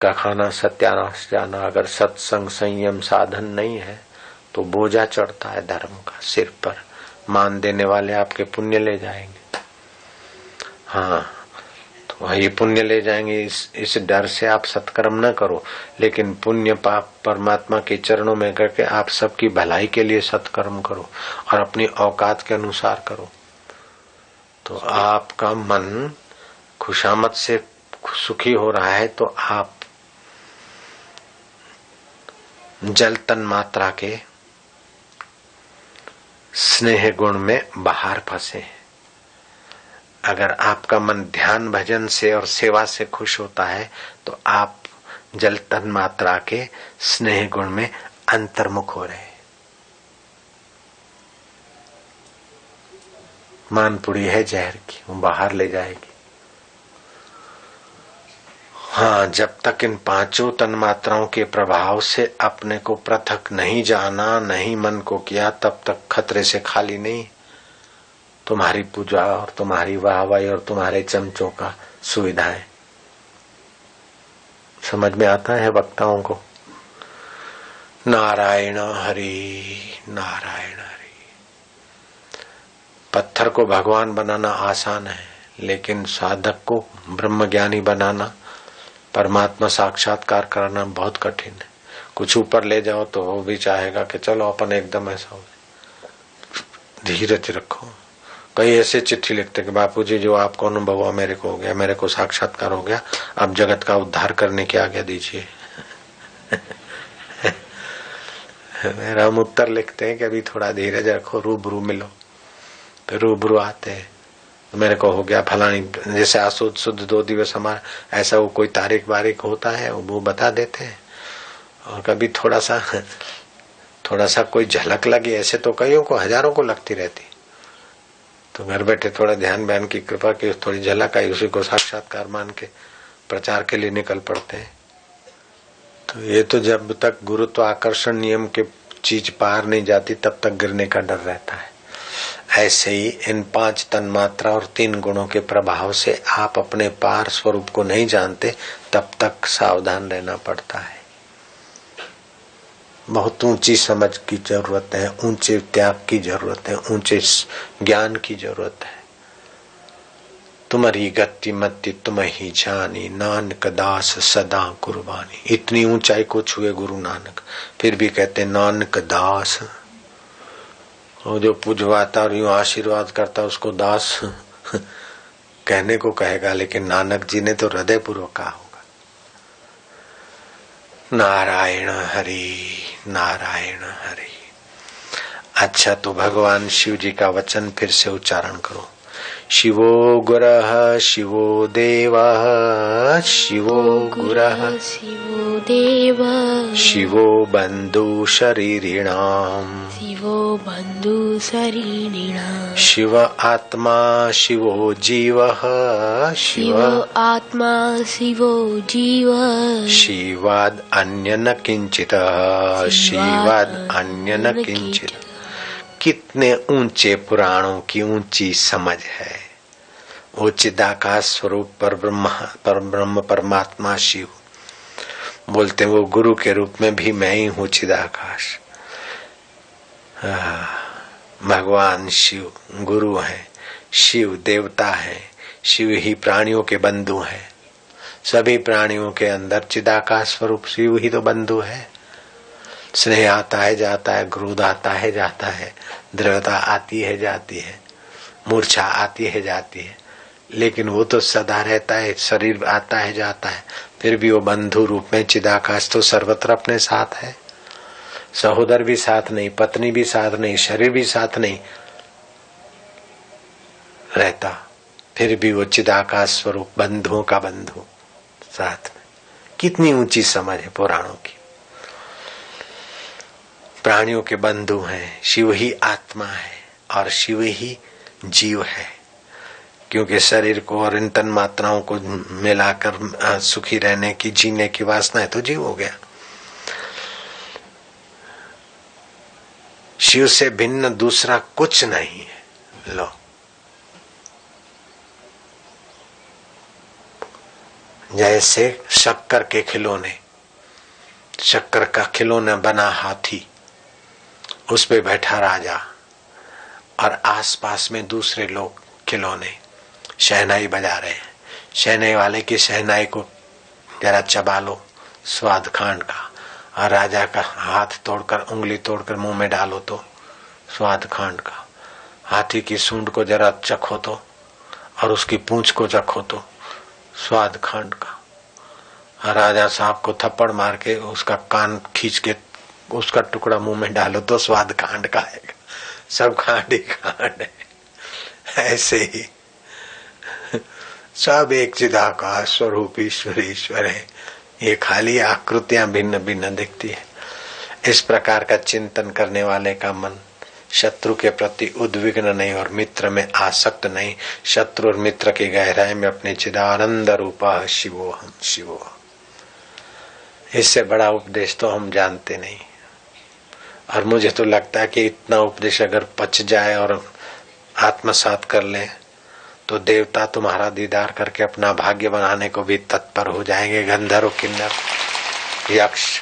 का खाना सत्यानाश जाना। अगर सत्संग संयम साधन नहीं है तो बोझा चढ़ता है धर्म का सिर पर। मान देने वाले आपके पुण्य ले जाएंगे। हाँ, तो ये पुण्य ले जाएंगे, इस डर से आप सत्कर्म न करो। लेकिन पुण्य पाप परमात्मा के चरणों में करके आप सबकी भलाई के लिए सत्कर्म करो और अपनी औकात के अनुसार करो, तो आपका मन खुशामद से सुखी हो रहा है। तो आप जल तन मात्रा के स्नेह गुण में बाहर फंसे। अगर आपका मन ध्यान भजन से और सेवा से खुश होता है तो आप जल तन मात्रा के स्नेह गुण में अंतर्मुख हो रहे। मानपुड़ी है जहर की, वो बाहर ले जाएगी। हाँ, जब तक इन पांचों तन्मात्राओं के प्रभाव से अपने को पृथक नहीं जाना, नहीं मन को किया, तब तक खतरे से खाली नहीं। तुम्हारी पूजा और तुम्हारी वाहवाही और तुम्हारे चमचों का सुविधाएं समझ में आता है वक्ताओं को। नारायण हरि नारायण हरि। पत्थर को भगवान बनाना आसान है, लेकिन साधक को ब्रह्मज्ञानी बनाना, परमात्मा साक्षात्कार कराना बहुत कठिन है। कुछ ऊपर ले जाओ तो वो भी चाहेगा कि चलो अपन एकदम ऐसा हो। धीरज रखो। कई ऐसे चिट्ठी लिखते कि बापूजी जो आपको अनुभव हुआ मेरे को हो गया, मेरे को साक्षात्कार हो गया, अब जगत का उद्धार करने की आज्ञा दीजिए। मेरा हम उत्तर लिखते हैं कि अभी थोड़ा धीरज रखो, रूबरू मिलो। फिर रूबरू आते हैं, मेरे को हो गया फलानी, जैसे आसुद शुद्ध 2 दिवस हमारा ऐसा वो कोई तारीख बारीक होता है वो बता देते हैं। और कभी थोड़ा सा कोई झलक लगी, ऐसे तो कईयों को हजारों को लगती रहती, तो घर बैठे थोड़ा ध्यान बयान की कृपा की थोड़ी झलक आई, उसी को साक्षात्कार मान के प्रचार के लिए निकल पड़ते हैं। तो ये तो जब तक गुरुत्व आकर्षण नियम के चीज पार नहीं जाती तब तक गिरने का डर रहता है। ऐसे ही इन 5 तन्मात्रा और 3 गुणों के प्रभाव से आप अपने पार स्वरूप को नहीं जानते, तब तक सावधान रहना पड़ता है। बहुत ऊंची समझ की जरूरत है, ऊंचे त्याग की जरूरत है, ऊंचे ज्ञान की जरूरत है। तुम्हारी गति मति तुम ही जानी, नानक दास सदा कुर्बानी। इतनी ऊंचाई को छुए गुरु नानक, फिर भी कहते नानक दास। और जो पूजवाता और यूं आशीर्वाद करता उसको दास कहने को कहेगा, लेकिन नानक जी ने तो हृदय पूर्वक कहा होगा। नारायण हरि नारायण हरि। अच्छा, तो भगवान शिव जी का वचन फिर से उच्चारण करो। शिवो गुरः शिवो देवः शिवो गुरः शिवो देवः शिवो बन्धु शरीरिणाम् शिवो बन्धु शरीरिणाम् शिव आत्मा शिवो जीवः शिव आत्मा शिवो जीवः शिवाद अन्य न किंचित शिवाद अन्य न किंचित। कितने ऊंचे पुराणों की ऊंची समझ है। वो चिदाकाश स्वरूप पर ब्रह्म परमात्मा शिव बोलते हैं, वो गुरु के रूप में भी मैं ही हूँ चिदाकाश। भगवान शिव गुरु है, शिव देवता है, शिव ही प्राणियों के बंधु है। सभी प्राणियों के अंदर चिदाकाश स्वरूप शिव ही तो बंधु है। स्नेह आता है जाता है, क्रोध आता है जाता है, दृढ़ता आती है जाती है, मूर्छा आती है जाती है, लेकिन वो तो सदा रहता है। शरीर आता है जाता है, फिर भी वो बंधु रूप में चिदाकाश तो सर्वत्र अपने साथ है। सहोदर भी साथ नहीं, पत्नी भी साथ नहीं, शरीर भी साथ नहीं रहता, फिर भी वो चिदाकाश स्वरूप बंधुओं का बंधु साथ में। कितनी ऊंची समझ है पुराणों की। प्राणियों के बंधु हैं, शिव ही आत्मा है और शिव ही जीव है। क्योंकि शरीर को और इन तन मात्राओं को मिलाकर सुखी रहने की, जीने की वासना है तो जीव हो गया। शिव से भिन्न दूसरा कुछ नहीं है। लो, जैसे शक्कर के खिलौने, शक्कर का खिलौना बना हाथी, उस पे बैठा राजा और आसपास में दूसरे लोग खिलौने शहनाई बजा रहे हैं। शहनाई वाले की शहनाई को जरा चबा लो स्वाद खांड का, और राजा का हाथ तोड़कर उंगली तोड़कर मुंह में डालो तो स्वाद खांड का। हाथी की सूंड को जरा चखो तो, और उसकी पूंछ को चखो तो स्वाद खांड का। और राजा साहब को थप्पड़ मार के उसका कान खींच के उसका टुकड़ा मुंह में डालो तो स्वाद खांड का आएगा। सब खांड ही खांड है। ऐसे ही सब एक चिदाकाश स्वरूप ईश्वर ईश्वर है, ये खाली आकृतियां भिन्न भिन्न दिखती है। इस प्रकार का चिंतन करने वाले का मन शत्रु के प्रति उद्विग्न नहीं और मित्र में आसक्त नहीं। शत्रु और मित्र की गहराई में अपने चिदानंद रूपा शिवोहम शिवोहम। इससे बड़ा उपदेश तो हम जानते नहीं। और मुझे तो लगता है कि इतना उपदेश अगर पच जाए और आत्मसात कर ले तो देवता तुम्हारा दीदार करके अपना भाग्य बनाने को भी तत्पर हो जाएंगे। गंधर्व, किन्नर, यक्ष,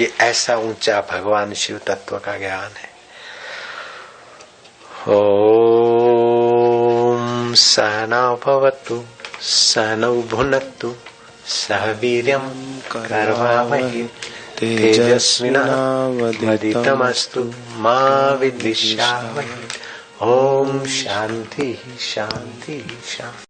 ये ऐसा ऊंचा भगवान शिव तत्व का ज्ञान है। ओम सहना भवतु सहनौ भुनक्तु सह वीर्यं करवावहै तेजस्विनावधीतमस्तु मा विद्विषावहै। ओम शांति शांति शांति।